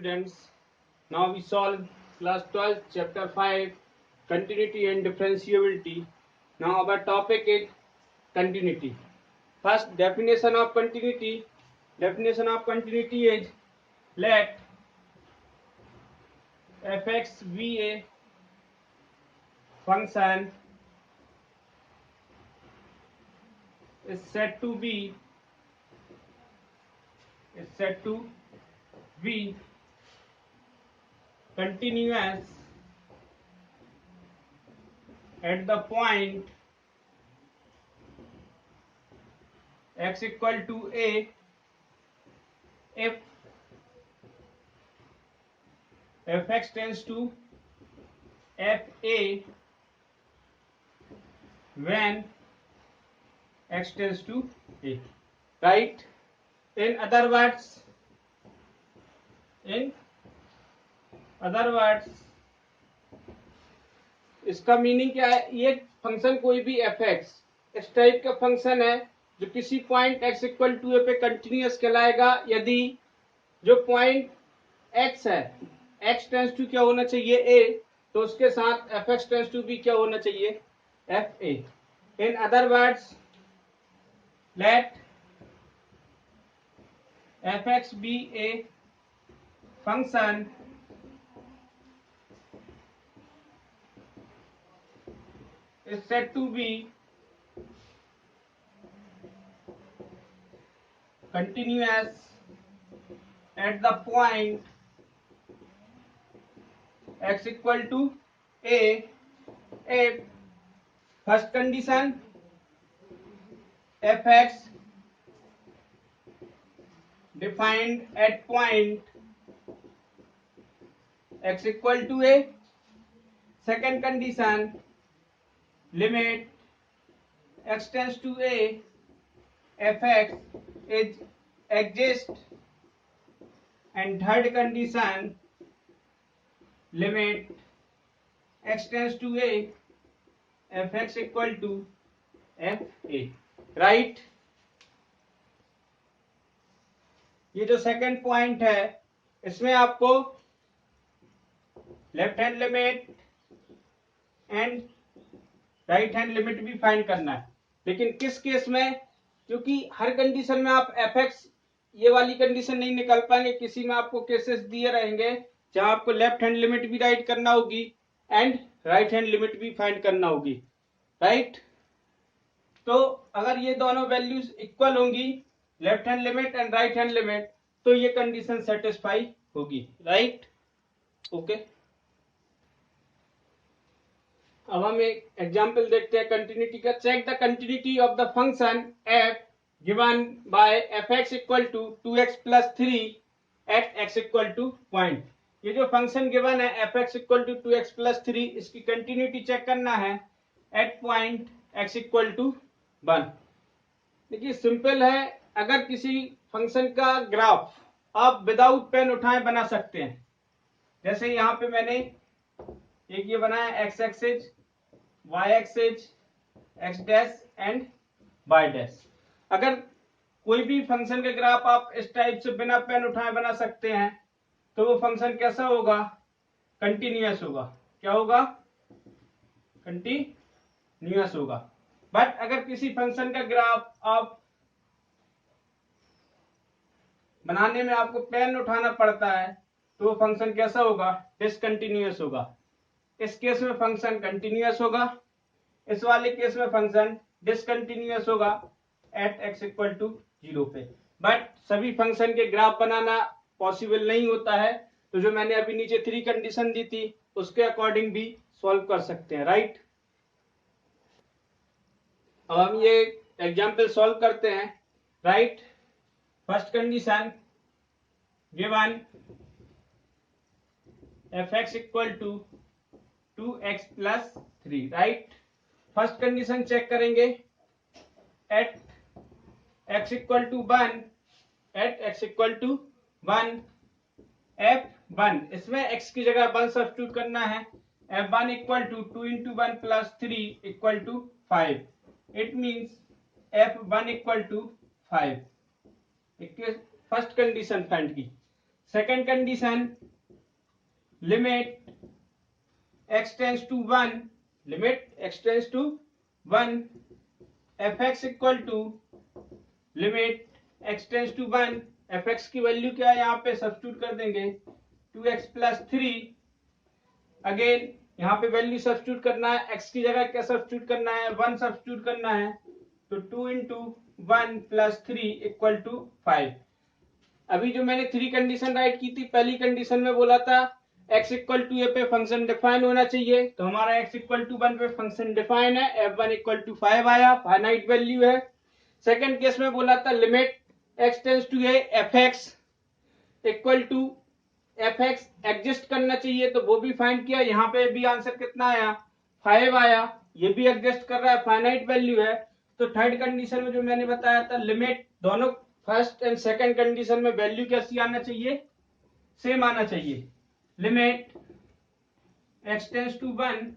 students. Now we solve class 12 chapter 5 continuity and differentiability. Now our topic is continuity. First definition of continuity. Definition of continuity is let fx be a function is said to be continuous at the point x equal to a if fx tends to fa when x tends to a, right? In other words इसका meaning क्या है? ये function कोई भी F x इस type का function है जो किसी पॉइंट एक्स इक्वल टू ए पे कंटिन्यूअस कहलाएगा यदि जो पॉइंट एक्स है एक्स टेंस टू क्या होना चाहिए ए, तो उसके साथ एफ एक्स टेंस टू भी क्या होना चाहिए F A. In other words let F X B A function is said to be continuous at the point x equal to a if first condition fx defined at point x equal to a. Second condition limit x tends to a fx is exist. And third condition limit x tends to a fx equal to fa, right? ये जो second point है इसमें आपको left hand limit and right hand limit भी find करना है. लेकिन किस केस में? क्योंकि हर कंडीशन में आप एफ एक्स ये वाली कंडीशन नहीं निकाल पाएंगे. किसी में आपको केसेस दिए रहेंगे जहां आपको लेफ्ट हैंड लिमिट भी राइट करना होगी एंड राइट हैंड लिमिट भी फाइंड करना होगी, राइट? तो अगर ये दोनों वैल्यूज इक्वल होंगी left hand limit and right hand limit तो ये कंडीशन सेटिस्फाई होगी, राइट? ओके. अब हम एक एग्जाम्पल देखते हैं कंटिन्यूटी का. Check the continuity of the function f given by fx equal to 2x plus 3 at x equal to point. ये जो फंक्शन गिवन है fx equal to 2x plus 3 इसकी कंटिन्यूटी चेक करना है at point x equal to 1. देखिए simple है. अगर किसी फंक्शन का ग्राफ आप विदाउट पेन उठाए बना सकते हैं. जैसे यहाँ पे मैंने एक ये बनाया x axis y axis x dash and y dash. अगर कोई भी फंक्शन का ग्राफ आप इस टाइप से बिना पेन उठाए बना सकते हैं तो वो फंक्शन कैसा होगा? कंटिन्यूअस होगा. क्या होगा? कंटिन्यूअस होगा. बट अगर किसी फंक्शन का ग्राफ आप बनाने में आपको पेन उठाना पड़ता है तो वो फंक्शन कैसा होगा? डिसकंटिन्यूअस होगा. इस केस में फंक्शन कंटिन्यूअस होगा, इस वाले केस में फंक्शन डिसकंटिन्यूअस होगा एट x इक्वल टू 0 पे. बट सभी फंक्शन के ग्राफ बनाना पॉसिबल नहीं होता है, तो जो मैंने अभी नीचे 3 कंडीशन दी थी उसके अकॉर्डिंग भी सॉल्व कर सकते हैं, राइट? अब हम ये एग्जाम्पल सॉल्व करते हैं, right? First condition given fx equal to 2x plus 3, right? First condition check करेंगे at x equal to 1 at x equal to 1 f1. इसमें x की जगह 1 सब्स्टिट्यूट करना है. f1 equal to 2 into 1 plus 3 equal to 5. It means f1 equal to 5. First condition find की. Second condition, limit x tends to 1, limit x tends to 1, fx equal to limit x tends to 1, fx की value क्या है यहाँ पे substitute कर देंगे 2x plus 3, again यहाँ पे वैल्यू सब्स्टिट्यूट करना है, x की जगह क्या सब्स्टिट्यूट करना है 1 सब्स्टिट्यूट करना है, तो 2 इंटू 1 प्लस 3 इक्वल टू 5। अभी जो मैंने 3 कंडीशन राइट की थी, पहली कंडीशन में बोला था x इक्वल टू ए पे फंक्शन डिफाइन होना चाहिए, तो हमारा x इक्वल टू 1 पे फंक्शन डिफाइन है, f1 इक्वल टू 5 आया, फाइनाइट वैल्यू है। सेकंड केस में बोला था limit x tends to a fx equal to fx exist करना चाहिए, तो वो भी फाइंड किया, यहाँ पे भी आंसर कितना आया 5 आया, ये भी एग्जिस्ट कर रहा है, फाइनाइट वैल्यू है। तो थर्ड कंडीशन में जो मैंने बताया था लिमिट दोनों फर्स्ट एंड सेकंड कंडीशन में वैल्यू कैसी आना चाहिए, सेम आना चाहिए, limit x tends to 1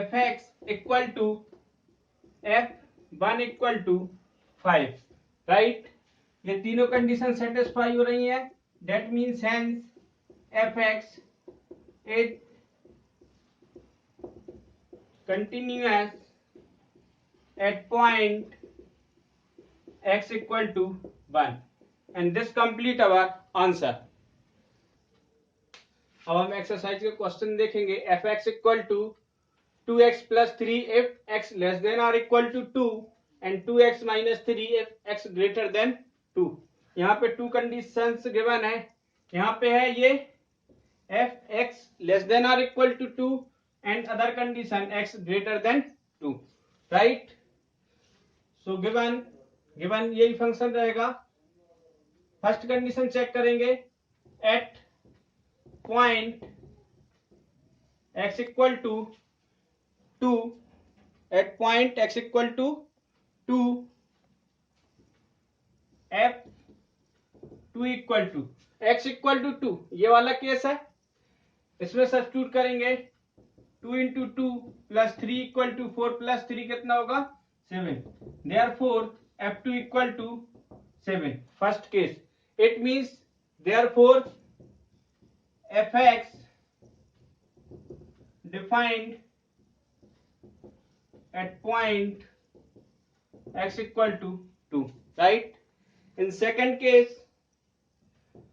fx equal to f1 equal to 5, right. ये तीनों कंडीशन सेटिस्फाई हो रही है, that means hence fx is continuous at point x equal to 1 and this complete our answer. अब हम एक्सरसाइज के क्वेश्चन देखेंगे। fx equal to 2x plus 3 if x less than or equal to 2 and 2x minus 3 if x greater than 2। यहाँ पे 2 conditions given है, यहाँ पे है ये f(x) less than or equal to 2 and other condition x greater than 2, right। so given यही function रहेगा। First condition check करेंगे, at point x equal to 2, at point x equal to 2, f2 equal to x equal to 2, ये वाला case है, इसमें substitute करेंगे 2 into 2 plus 3 equal to 4 plus 3 कितना होगा 7, therefore f2 equal to 7, first case. It means therefore fx defined at point x equal to 2, right। in second case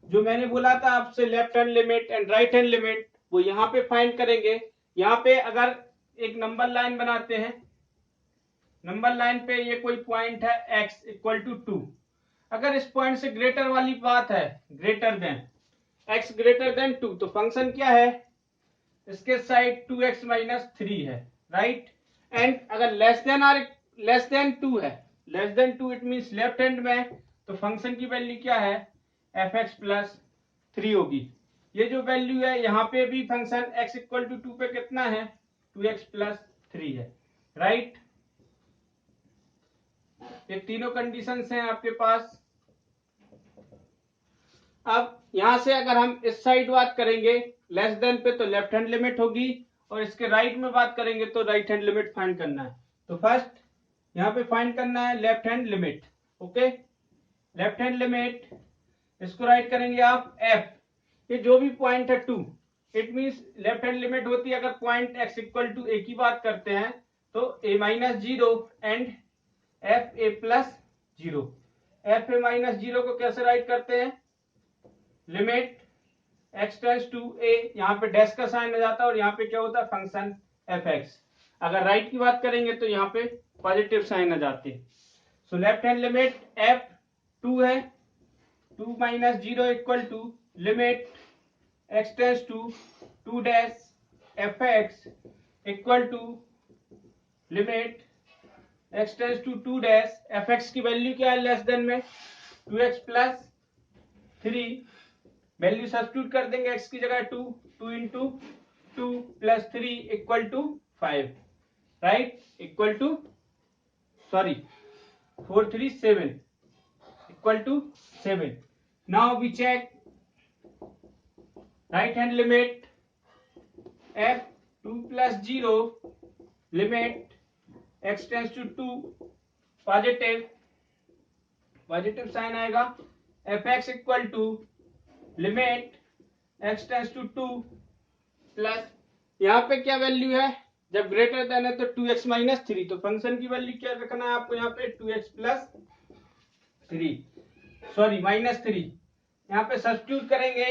जो मैंने बोला था आपसे left hand limit and right hand limit, वो यहाँ पे फाइंड करेंगे। यहाँ पे अगर एक नंबर लाइन बनाते हैं, नंबर लाइन पे ये कोई पॉइंट है x इक्वल टू 2, अगर इस पॉइंट से ग्रेटर वाली बात है, greater than x greater than 2, तो फंक्शन क्या है, इसके साइड 2x माइनस 3 है, राइट। एंड अगर लेस देन 2 है, less than 2 it means left hand में, तो फंक्शन की वैल्यू क्या है fx प्लस 3 होगी। ये जो वैल्यू है यहाँ पे भी फंक्शन x इक्वल टू 2 पे कितना है 2x प्लस 3 है, राइट। ये तीनों कंडीशंस हैं आपके पास। अब यहां से अगर हम इस साइड बात करेंगे लेस देन पे, तो लेफ्ट हैंड लिमिट होगी, और इसके राइट में बात करेंगे तो राइट हैंड लिमिट फाइंड करना है। तो फर्स्ट यहाँ पे फाइंड करना है left hand limit, okay. Left hand limit, इसको राइट करेंगे आप f, ये जो भी पॉइंट है 2, it means left hand limit होती है अगर point x equal to a की बात करते हैं तो a minus 0 and f a plus 0। f a minus 0 को कैसे राइट करते हैं, limit x tends to a, यहाँ पे डैश का साइन आ जाता है और यहाँ पे क्या होता है फंक्शन fx। अगर राइट की बात करेंगे तो यहाँ पे पॉजिटिव साइन आ जाते हैं। So left hand limit f 2 है, 2 minus 0 equal to limit x tends to 2 dash fx equal to limit x tends to 2 dash fx की वैल्यू क्या है लेस देन में 2x प्लस 3, वैल्यू सब्स्टिट्यूट कर देंगे x की जगह 2, 2 into 2 plus 3 equal to 5, right, equal to 4 3 7 equal to 7। Now we check right hand limit f 2 plus 0 limit x tends to 2, positive sign आएगा, fx equal to limit x tends to 2 plus यहाँ पे क्या value है, जब greater than है तो 2x minus 3, तो function की वैल्यू क्या रखना है आपको यहाँ पे 2x प्लस 3, सॉरी माइनस 3, यहाँ पे सब्स्टिट्यूट करेंगे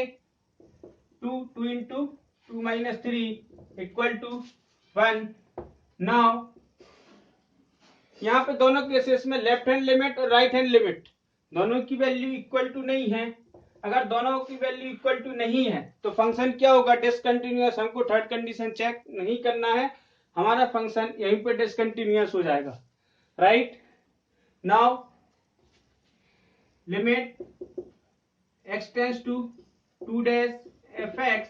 2 into 2 minus 3 equal to 1। Now यहाँ पे दोनों केसेस में लेफ्ट हैंड लिमिट और राइट हैंड लिमिट दोनों की वैल्यू इक्वल टू नहीं है। अगर दोनों की वैल्यू इक्वल टू नहीं है तो फंक्शन क्या होगा, डिसकंटिन्यूअस। हमको थर्ड कंडीशन चेक नहीं करना है, हमारा फंक्शन यहीं पे डिसकंटिन्यूअस हो जाएगा, right. Now limit x tends to 2 dash fx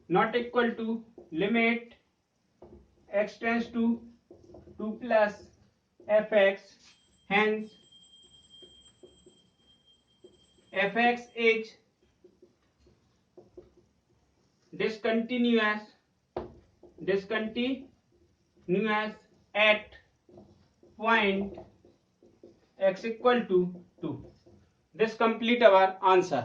not equal to limit x tends to 2 plus fx, hence fx is discontinuous at point x equal to 2. This complete our answer.